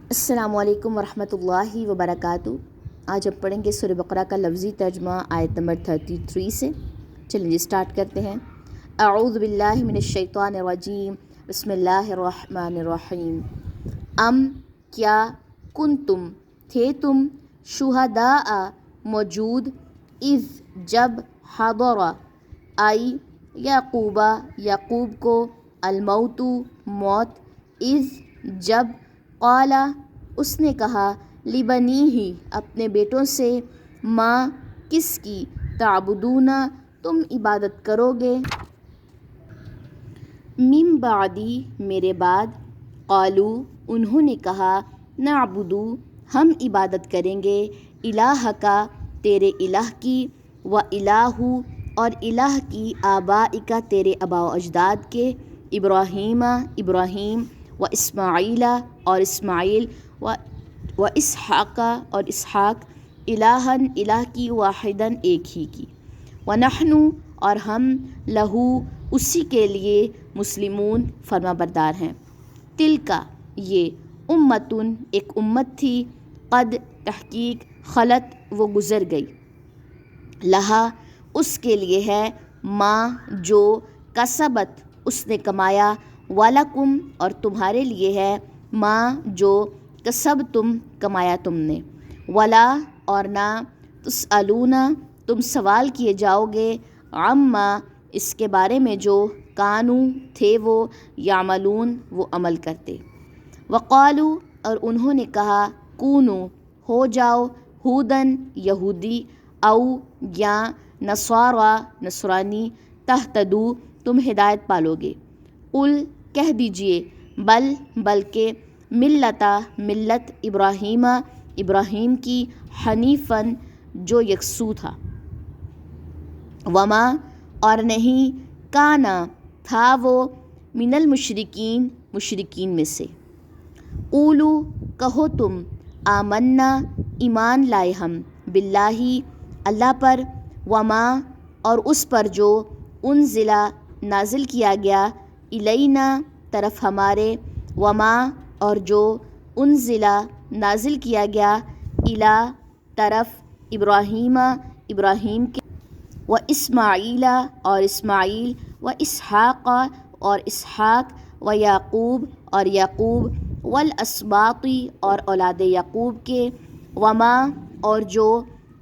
السلام علیکم ورحمۃ اللہ وبرکاتہ۔ آج ہم پڑھیں گے سورہ بقرہ کا لفظی ترجمہ آیت نمبر 33 سے۔ چلیں جی سٹارٹ کرتے ہیں۔ اعوذ باللہ من الشیطان الرجیم، بسم اللہ الرحمن الرحیم۔ کیا کنتم تھے تم شہداء موجود، اذ جب حضر آئی یعقوب کو الموت موت، اذ جب قال اس نے کہا لبنیہ اپنے بیٹوں سے، ماں کس کی، تعبدون تم عبادت کرو گے، من بعدی میرے بعد، قالوا انہوں نے کہا، نعبد ہم عبادت کریں گے، الہک تیرے الہ کی، و الہ اور الہ کی، آبائک تیرے آباء و اجداد کے، ابراہیم و اسماعیل اور اسماعیل و اسحاق اور اسحاق، الہن الہ کی، واحدن ایک ہی کی، ونحن اور ہم، لہو اسی کے لیے، مسلمون فرما بردار ہیں۔ تلکا یہ، امتن ایک امت تھی، قد تحقیق، خلط وہ گزر گئی، لہا اس کے لیے ہے، ماں جو، کسبت اس نے کمایا، ولکم اور تمہارے لیے ہے، ماں جو، کسبتم کمایا تم نے، ولا اور نہ، تسألون تم سوال کیے جاؤ گے، عما اس کے بارے میں جو، کانوا تھے وہ، یعملون وہ عمل کرتے، وقالوا اور انہوں نے کہا، کونو ہو جاؤ، ہودن یہودی، او یا نصارا نصرانی، تہتدو تم ہدایت پالو گے، قل کہہ دیجئے، بلکہ ملت ابراہیم کی، حنیفاً جو یکسو تھا، وما اور نہیں، کانا تھا وہ، من المشرکین مشرکین میں سے، قولو کہو تم، آمنا ایمان لائے ہم، باللہ اللہ پر، وما اور اس پر جو، انزلا نازل کیا گیا، الینا طرف ہمارے، وما اور جو، انزلا نازل کیا گیا، الی طرف ابراہیم کے، و اسماعیل اور اسماعیل، و اسحاق اور اسحاق، و یعقوب اور یعقوب، والاسباط اور اولاد یعقوب کے، وما اور جو،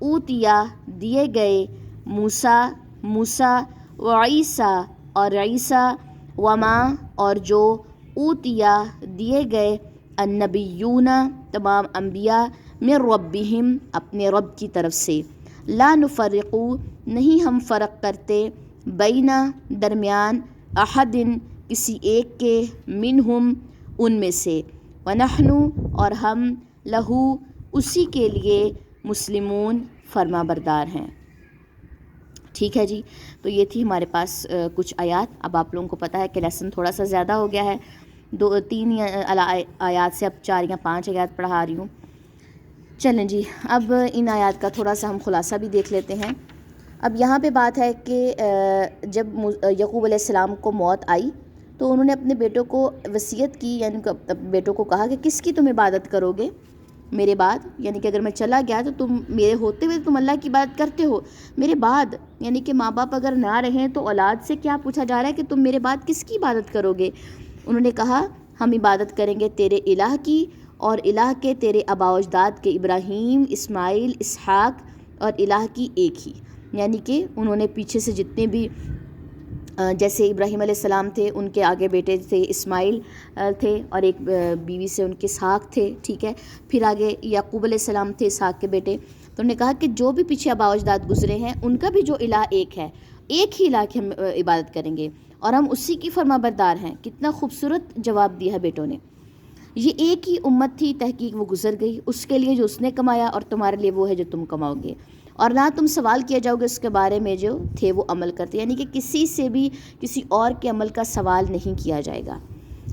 اوتیا دیے گئے، موسیٰ و عیسیٰ اور عیسیٰ، وما اور جو، اوتیا دیے گئے، النبیون تمام انبیاء، من ربہم اپنے رب کی طرف سے، لا نفرق نہیں ہم فرق کرتے، بین درمیان، احد کسی ایک کے، منہم ان میں سے، ونحن اور ہم، لہو اسی کے لیے، مسلمون فرما بردار ہیں۔ ٹھیک ہے جی، تو یہ تھی ہمارے پاس کچھ آیات۔ اب آپ لوگوں کو پتہ ہے کہ لیسن تھوڑا سا زیادہ ہو گیا ہے، 2-3 آیات سے اب 4 یا 5 آیات پڑھا رہی ہوں۔ چلیں جی، اب ان آیات کا تھوڑا سا ہم خلاصہ بھی دیکھ لیتے ہیں۔ اب یہاں پہ بات ہے کہ جب یعقوب علیہ السلام کو موت آئی تو انہوں نے اپنے بیٹوں کو وصیت کی، یعنی بیٹوں کو کہا کہ کس کی تم عبادت کرو گے میرے بعد، یعنی کہ اگر میں چلا گیا تو تم میرے ہوتے ہوئے تم اللہ کی عبادت کرتے ہو، میرے بعد یعنی کہ ماں باپ اگر نہ رہیں تو اولاد سے کیا پوچھا جا رہا ہے کہ تم میرے بعد کس کی عبادت کرو گے؟ انہوں نے کہا ہم عبادت کریں گے تیرے الہ کی، اور الہ کے تیرے آباء و اجداد کے، ابراہیم، اسماعیل، اسحاق اور الہ کی ایک ہی، یعنی کہ انہوں نے پیچھے سے جتنے بھی جیسے ابراہیم علیہ السلام تھے، ان کے آگے بیٹے تھے اسماعیل تھے، اور ایک بیوی سے ان کے اسحاق تھے، ٹھیک ہے، پھر آگے یعقوب علیہ السلام تھے اسحاق کے بیٹے، تو انہوں نے کہا کہ جو بھی پیچھے آباء و اجداد گزرے ہیں ان کا بھی جو الہ ایک ہے، ایک ہی الہ کی ہم عبادت کریں گے، اور ہم اسی کی فرما بردار ہیں۔ کتنا خوبصورت جواب دیا ہے بیٹوں نے۔ یہ ایک ہی امت تھی، تحقیق وہ گزر گئی، اس کے لیے جو اس نے کمایا، اور تمہارے لیے وہ ہے جو تم کماؤ گے، اور نہ تم سوال کیا جاؤ گے اس کے بارے میں جو تھے وہ عمل کرتے، یعنی کہ کسی سے بھی کسی اور کے عمل کا سوال نہیں کیا جائے گا۔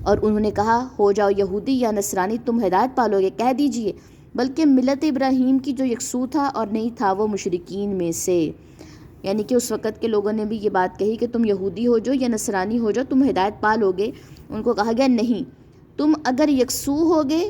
اور انہوں نے کہا ہو جاؤ یہودی یا نصرانی، تم ہدایت پالو گے، کہہ دیجئے بلکہ ملت ابراہیم کی جو یکسو تھا اور نہیں تھا وہ مشرکین میں سے، یعنی کہ اس وقت کے لوگوں نے بھی یہ بات کہی کہ تم یہودی ہو جاؤ یا نصرانی ہو جاؤ، تم ہدایت پا لو گے۔ ان کو کہا گیا نہیں، تم اگر یکسو ہوگے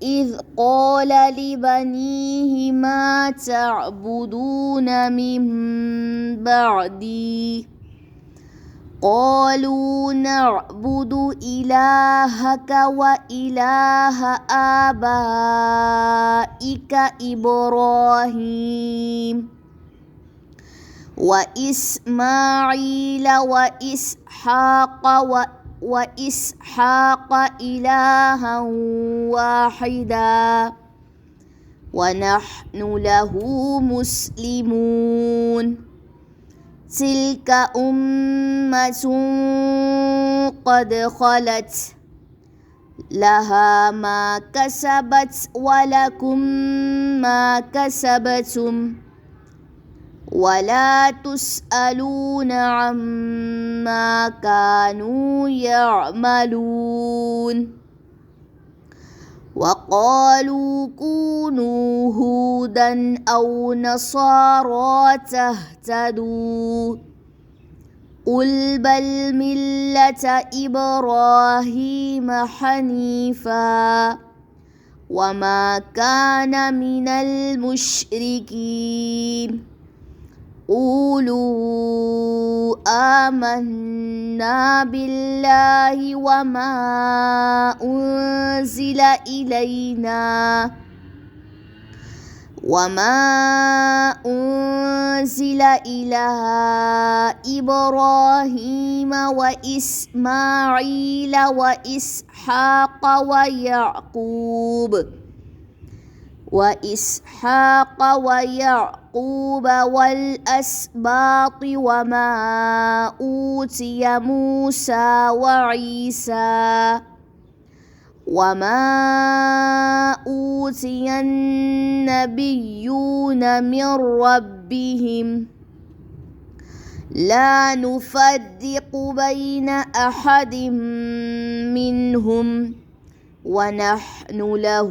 إذ قال لبنيه ما تعبدون من بعدي قالوا نعبد إلهك وإله آبائك إبراهيم وإسماعيل وإسحاق إلها واحدا ونحن له مسلمون تلك أمة قد خلت لها ما كسبت ولكم ما كسبتم ولا تسألون عما كانوا يعملون وقالوا كونوا هودا أو نصارى تهتدوا قل بل ملة إبراهيم حنيفا وما كان من المشركين قولوا آمنا بالله وما أنزل إلى إبراهيم وإسماعيل وإسحاق ويعقوب والأسباط وما أوتي موسى وعيسى وما أوتي النبيون من ربهم لا نفرق بين أحد منهم ونحن له